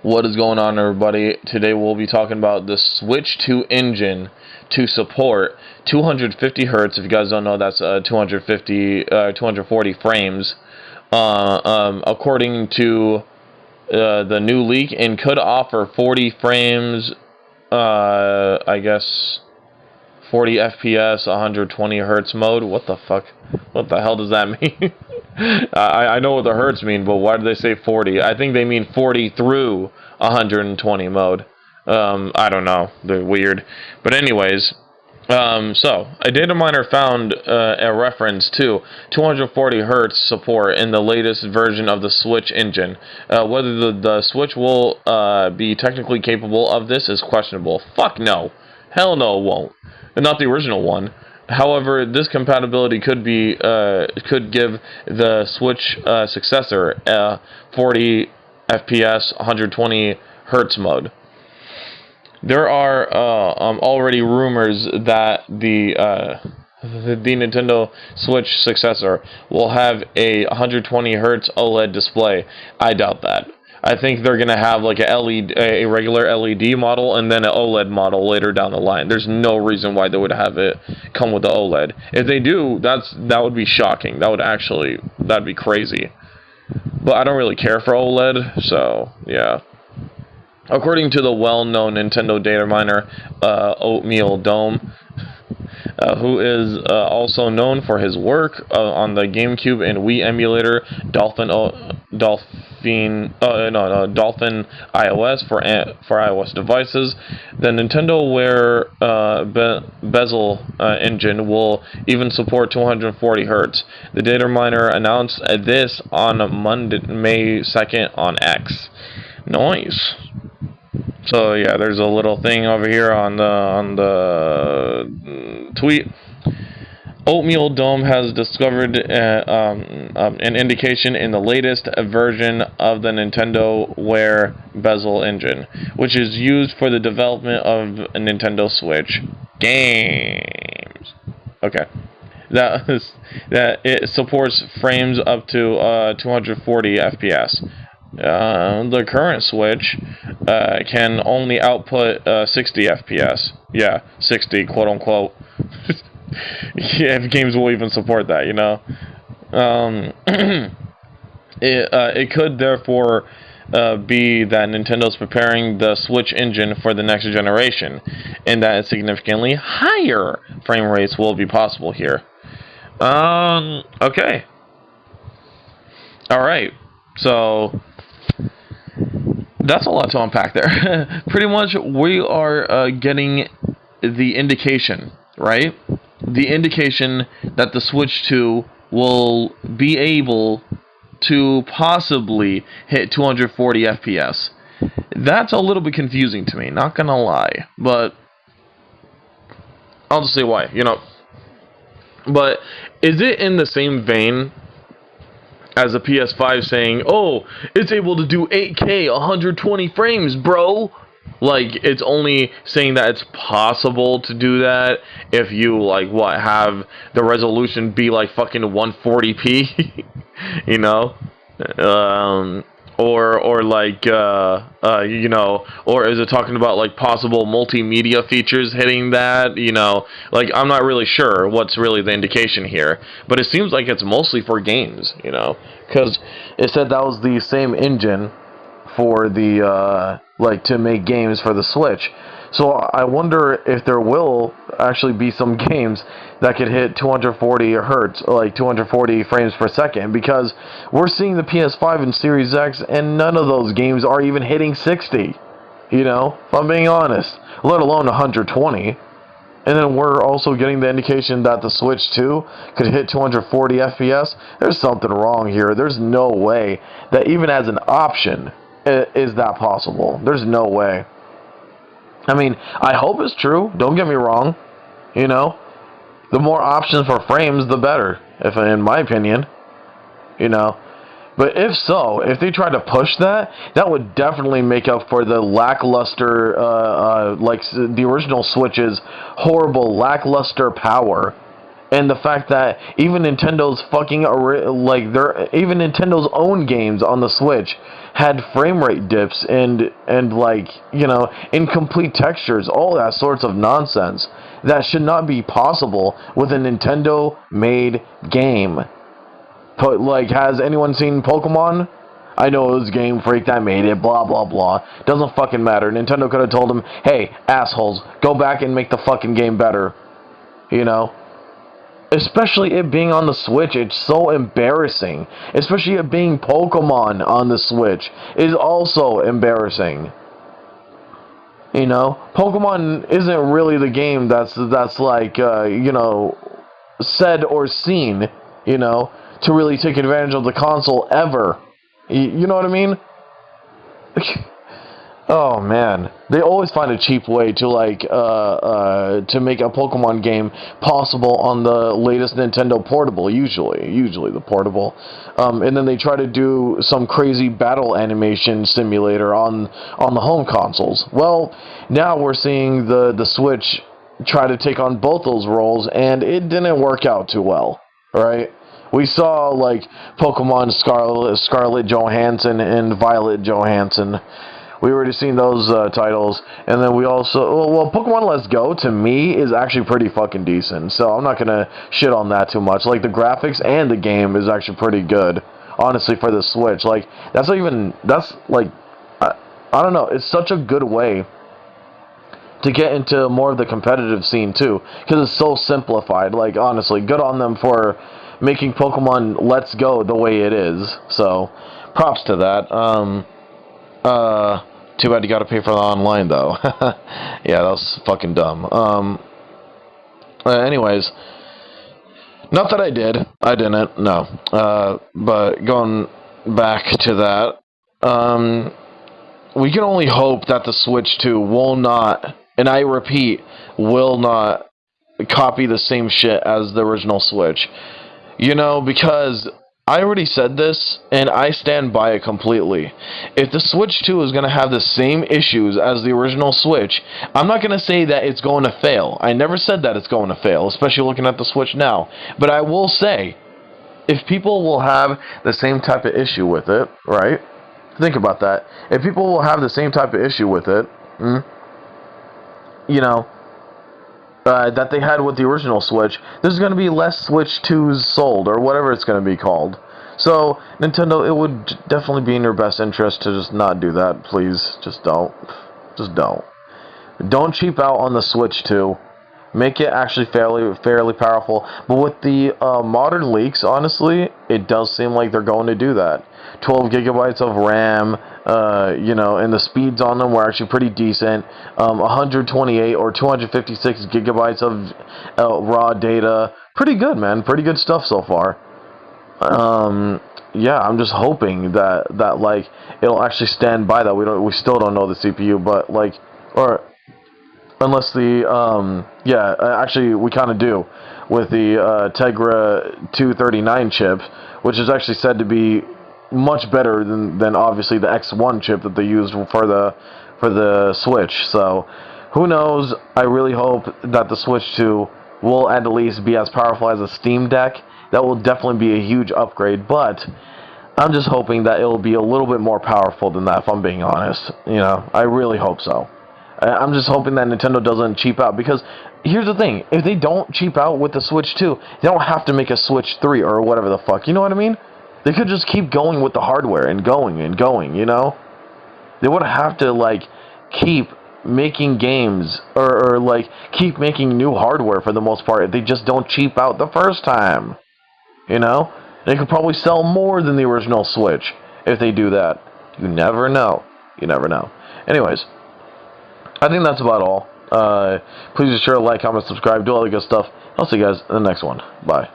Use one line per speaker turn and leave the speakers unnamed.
What is going on, everybody? Today we'll be talking about the Switch 2 engine to support 250 hertz. If you guys don't know, that's 240 frames. According to the new leak, and could offer 40 frames. I guess 40 FPS, 120 hertz mode. What the fuck? What the hell does that mean? I know what the hertz mean, but why do they say 40? I think they mean 40 through 120 mode. I don't know. They're weird. But anyways, so a data miner found a reference to 240 hertz support in the latest version of the Switch engine. Whether the Switch will be technically capable of this is questionable. Fuck no. Hell no, it won't. Not the original one. However, this compatibility could give the Switch successor 40 FPS, 120 hertz mode. There are already rumors that the Nintendo Switch successor will have a 120 hertz OLED display. I doubt that. I think they're gonna have like a regular LED model and then an OLED model later down the line. There's no reason why they would have it come with the OLED. If they do, that would be shocking. That'd be crazy. But I don't really care for OLED, so yeah. According to the well-known Nintendo data miner, Oatmeal Dome, who is also known for his work on the GameCube and Wii emulator, Dolphin iOS for iOS devices, the Nintendo Wear bezel engine will even support 240 hertz. The data miner announced this on Monday, May 2nd on X. Nice. So yeah, there's a little thing over here on the tweet. Oatmeal Dome has discovered an indication in the latest version of the Nintendo Wear bezel engine, which is used for the development of a Nintendo Switch games. Okay. That it supports frames up to 240 FPS. The current Switch can only output 60 FPS. Yeah, 60, quote unquote. Yeah, if games will even support that, you know. It could therefore be that Nintendo's preparing the Switch engine for the next generation, and that significantly higher frame rates will be possible here. Okay. Alright, so that's a lot to unpack there. Pretty much, we are getting the indication, right? The indication that the Switch 2 will be able to possibly hit 240 FPS. That's a little bit confusing to me, not gonna lie. But I'll just say why, you know. But is it in the same vein as a PS5 saying, oh, it's able to do 8K, 120 frames, bro? Like, it's only saying that it's possible to do that if you, like, have the resolution be, like, fucking 140p, you know? Or like, you know, or is it talking about, like, possible multimedia features hitting that, you know? Like, I'm not really sure what's really the indication here, but it seems like it's mostly for games, you know? Because it said that was the same engine for the, like, to make games for the Switch. So I wonder if there will actually be some games that could hit 240 hertz, like 240 frames per second, because we're seeing the PS5 and Series X, and none of those games are even hitting 60, you know, if I'm being honest, let alone 120. And then we're also getting the indication that the Switch 2 could hit 240 FPS. There's something wrong here. There's no way that even as an option is that possible. There's no way. I mean, I hope it's true. Don't get me wrong. You know, the more options for frames, the better, if in my opinion. You know, but if so, if they try to push that, that would definitely make up for the lackluster, like the original Switch's horrible lackluster power And the fact that even Nintendo's even Nintendo's own games on the Switch had frame rate dips and like, you know, incomplete textures, all that sorts of nonsense that should not be possible with a Nintendo made game. But like, has anyone seen Pokemon? I know it was Game Freak that made it, blah blah blah. Doesn't fucking matter. Nintendo could have told them, hey, assholes, go back and make the fucking game better. You know? Especially it being on the Switch, it's so embarrassing. Especially it being Pokemon on the Switch is also embarrassing. You know, Pokemon isn't really the game that's like you know, said or seen, you know, to really take advantage of the console ever. You know what I mean? Oh man, they always find a cheap way to like to make a Pokemon game possible on the latest Nintendo Portable. Usually the Portable, and then they try to do some crazy battle animation simulator on the home consoles. Well, now we're seeing the Switch try to take on both those roles, and it didn't work out too well, right? We saw like Pokemon Scarlet Johansson and Violet Johansson. We already seen those titles, and then we also well, Pokemon Let's Go to me is actually pretty fucking decent. So I'm not gonna shit on that too much. Like the graphics and the game is actually pretty good, honestly, for the Switch. Like that's like I don't know. It's such a good way to get into more of the competitive scene too, because it's so simplified. Like honestly, good on them for making Pokemon Let's Go the way it is. So props to that. Too bad you gotta pay for the online, though. Yeah, that was fucking dumb. Anyways, not that I didn't, no. But going back to that, we can only hope that the Switch 2 will not, and I repeat, will not copy the same shit as the original Switch. You know, because I already said this, and I stand by it completely. If the Switch 2 is going to have the same issues as the original Switch, I'm not going to say that it's going to fail. I never said that it's going to fail, especially looking at the Switch now. But I will say, if people will have the same type of issue with it, right? Think about that. If people will have the same type of issue with it, you know, that they had with the original Switch, there's going to be less Switch 2s sold, or whatever it's going to be called. So, Nintendo, it would definitely be in your best interest to just not do that, please. Just don't. Just don't. Don't cheap out on the Switch 2. Make it actually fairly powerful. But with the modern leaks, honestly, it does seem like they're going to do that. 12 gigabytes of RAM, you know, and the speeds on them were actually pretty decent. 128 or 256 gigabytes of raw data. Pretty good, man. Pretty good stuff so far. Yeah, I'm just hoping that like it'll actually stand by that. We still don't know the CPU, but like, or unless the actually we kind of do with the Tegra 239 chip, which is actually said to be much better than obviously the X1 chip that they used for the Switch. So who knows? I really hope that the Switch 2 will at least be as powerful as a Steam Deck. That will definitely be a huge upgrade, but I'm just hoping that it will be a little bit more powerful than that, if I'm being honest. You know, I really hope so. I'm just hoping that Nintendo doesn't cheap out, because here's the thing, if they don't cheap out with the Switch 2, they don't have to make a Switch 3 or whatever the fuck, you know what I mean? They could just keep going with the hardware and going, you know? They wouldn't have to, like, keep making games or like, keep making new hardware for the most part if they just don't cheap out the first time, you know? They could probably sell more than the original Switch if they do that. You never know. You never know. Anyways, I think that's about all. Please be sure to like, comment, subscribe, do all the good stuff. I'll see you guys in the next one. Bye.